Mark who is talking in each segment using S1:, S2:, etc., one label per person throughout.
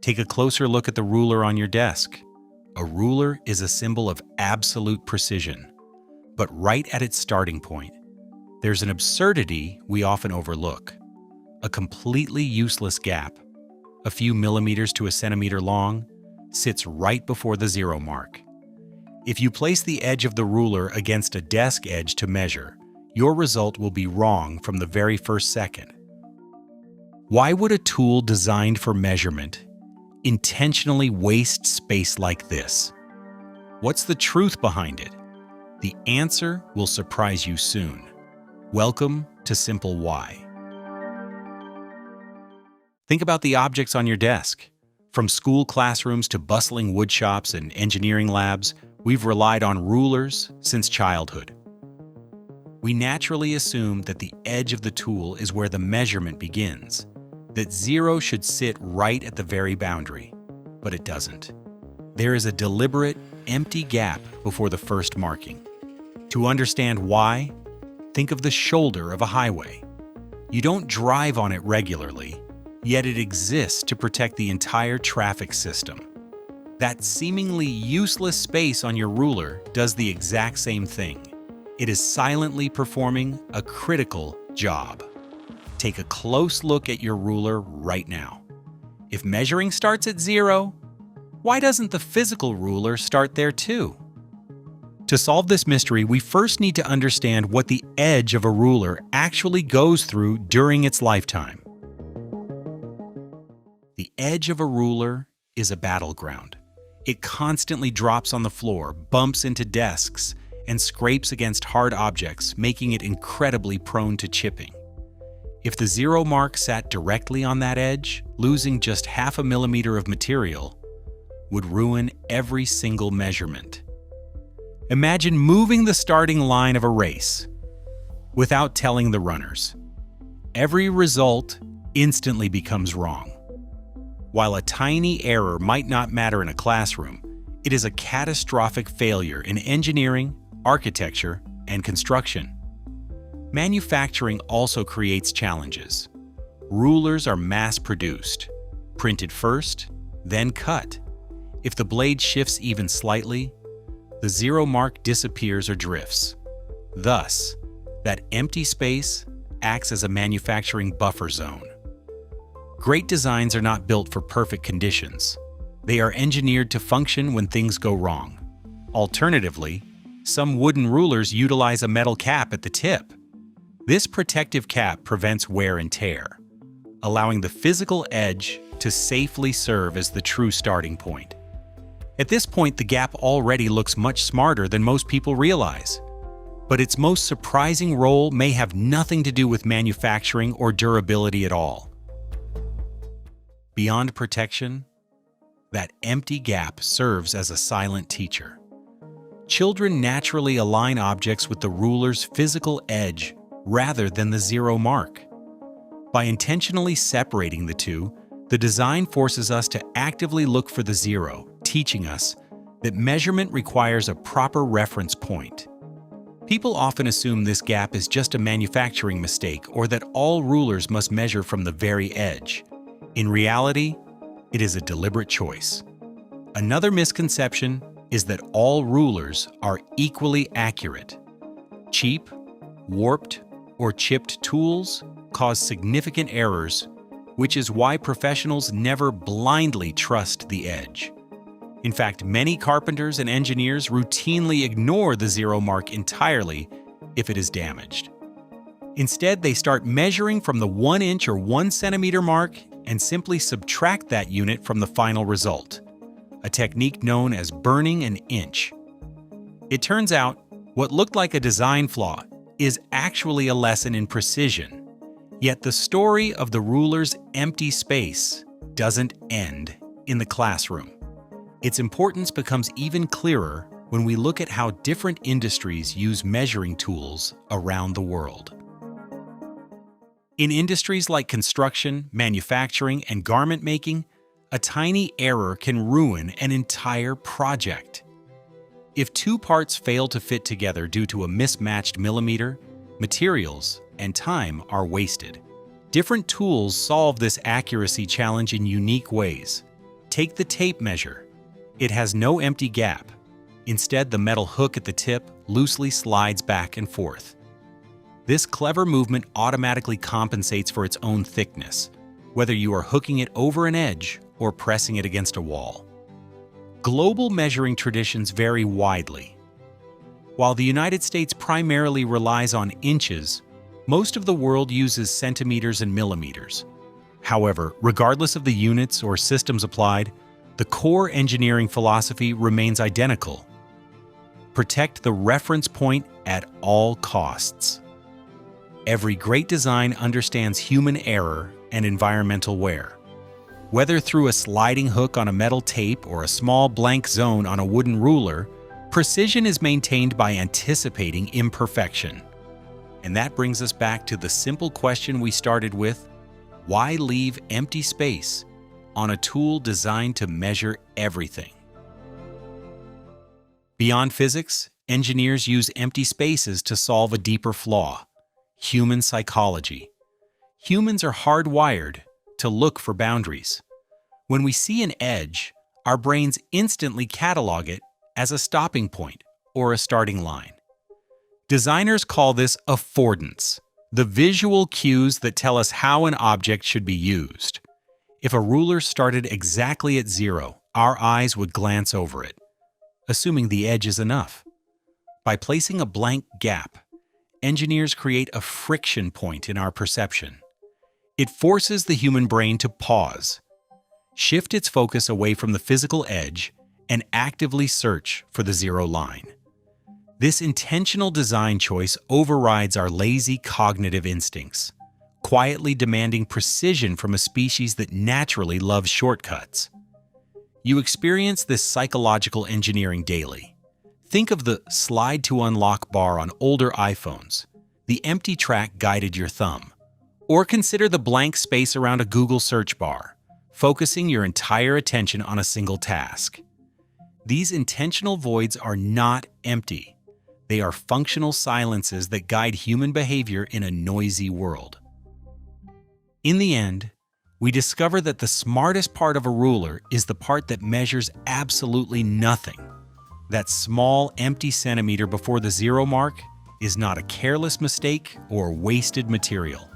S1: Take a closer look at the ruler on your desk. A ruler is a symbol of absolute precision. But right at its starting point, there's an absurdity we often overlook. A completely useless gap, a few millimeters to a centimeter long, sits right before the zero mark. If you place the edge of the ruler against a desk edge to measure, your result will be wrong from the very first second. Why would a tool designed for measurement intentionally waste space like this? What's the truth behind it? The answer will surprise you soon. Welcome to Simple Why. Think about the objects on your desk. From school classrooms to bustling woodshops and engineering labs, we've relied on rulers since childhood. We naturally assume that the edge of the tool is where the measurement begins, that zero should sit right at the very boundary, but it doesn't. There is a deliberate, empty gap before the first marking. To understand why, think of the shoulder of a highway. You don't drive on it regularly, yet it exists to protect the entire traffic system. That seemingly useless space on your ruler does the exact same thing. It is silently performing a critical job. Take a close look at your ruler right now. If measuring starts at zero, why doesn't the physical ruler start there too? To solve this mystery, we first need to understand what the edge of a ruler actually goes through during its lifetime. The edge of a ruler is a battleground. It constantly drops on the floor, bumps into desks, and scrapes against hard objects, making it incredibly prone to chipping. If the zero mark sat directly on that edge, losing just half a millimeter of material would ruin every single measurement. Imagine moving the starting line of a race without telling the runners. Every result instantly becomes wrong. While a tiny error might not matter in a classroom, it is a catastrophic failure in engineering, architecture, and construction. Manufacturing also creates challenges. Rulers are mass-produced, printed first, then cut. If the blade shifts even slightly, the zero mark disappears or drifts. Thus, that empty space acts as a manufacturing buffer zone. Great designs are not built for perfect conditions. They are engineered to function when things go wrong. Alternatively, some wooden rulers utilize a metal cap at the tip. This protective cap prevents wear and tear, allowing the physical edge to safely serve as the true starting point. At this point, the gap already looks much smarter than most people realize. But its most surprising role may have nothing to do with manufacturing or durability at all. Beyond protection, that empty gap serves as a silent teacher. Children naturally align objects with the ruler's physical edge rather than the zero mark. By intentionally separating the two, the design forces us to actively look for the zero, teaching us that measurement requires a proper reference point. People often assume this gap is just a manufacturing mistake or that all rulers must measure from the very edge. In reality, it is a deliberate choice. Another misconception is that all rulers are equally accurate. Cheap, warped, or chipped tools cause significant errors, which is why professionals never blindly trust the edge. In fact, many carpenters and engineers routinely ignore the zero mark entirely if it is damaged. Instead, they start measuring from the 1 inch or 1 centimeter mark and simply subtract that unit from the final result, a technique known as burning an inch. It turns out, what looked like a design flaw is actually a lesson in precision. Yet the story of the ruler's empty space doesn't end in the classroom. Its importance becomes even clearer when we look at how different industries use measuring tools around the world. In industries like construction, manufacturing, and garment making, a tiny error can ruin an entire project. If two parts fail to fit together due to a mismatched millimeter, materials and time are wasted. Different tools solve this accuracy challenge in unique ways. Take the tape measure. It has no empty gap. Instead, the metal hook at the tip loosely slides back and forth. This clever movement automatically compensates for its own thickness, whether you are hooking it over an edge or pressing it against a wall. Global measuring traditions vary widely. While the United States primarily relies on inches, most of the world uses centimeters and millimeters. However, regardless of the units or systems applied, the core engineering philosophy remains identical. Protect the reference point at all costs. Every great design understands human error and environmental wear. Whether through a sliding hook on a metal tape or a small blank zone on a wooden ruler, precision is maintained by anticipating imperfection. And that brings us back to the simple question we started with: why leave empty space on a tool designed to measure everything? Beyond physics, engineers use empty spaces to solve a deeper flaw: human psychology. Humans are hardwired to look for boundaries. When we see an edge, our brains instantly catalog it as a stopping point or a starting line. Designers call this affordance, the visual cues that tell us how an object should be used. If a ruler started exactly at 0, our eyes would glance over it, assuming the edge is enough. By placing a blank gap, engineers create a friction point in our perception. It forces the human brain to pause, shift its focus away from the physical edge, and actively search for the 0 line. This intentional design choice overrides our lazy cognitive instincts, quietly demanding precision from a species that naturally loves shortcuts. You experience this psychological engineering daily. Think of the slide to unlock bar on older iPhones. The empty track guided your thumb. Or consider the blank space around a Google search bar, focusing your entire attention on a single task. These intentional voids are not empty. They are functional silences that guide human behavior in a noisy world. In the end, we discover that the smartest part of a ruler is the part that measures absolutely nothing. That small, empty centimeter before the 0 mark is not a careless mistake or wasted material.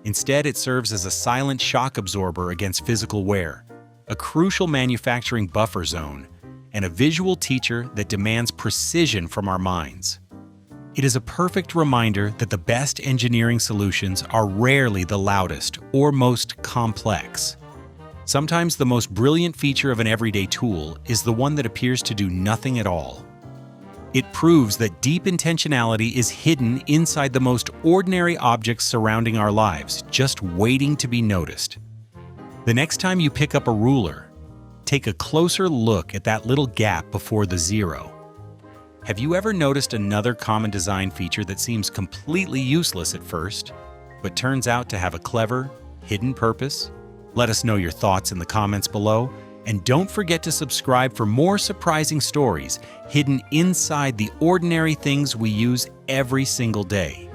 S1: Instead, it serves as a silent shock absorber against physical wear, a crucial manufacturing buffer zone, and a visual teacher that demands precision from our minds. It is a perfect reminder that the best engineering solutions are rarely the loudest or most complex. Sometimes the most brilliant feature of an everyday tool is the one that appears to do nothing at all. It proves that deep intentionality is hidden inside the most ordinary objects surrounding our lives, just waiting to be noticed. The next time you pick up a ruler, take a closer look at that little gap before the 0. Have you ever noticed another common design feature that seems completely useless at first, but turns out to have a clever, hidden purpose? Let us know your thoughts in the comments below, and don't forget to subscribe for more surprising stories hidden inside the ordinary things we use every single day.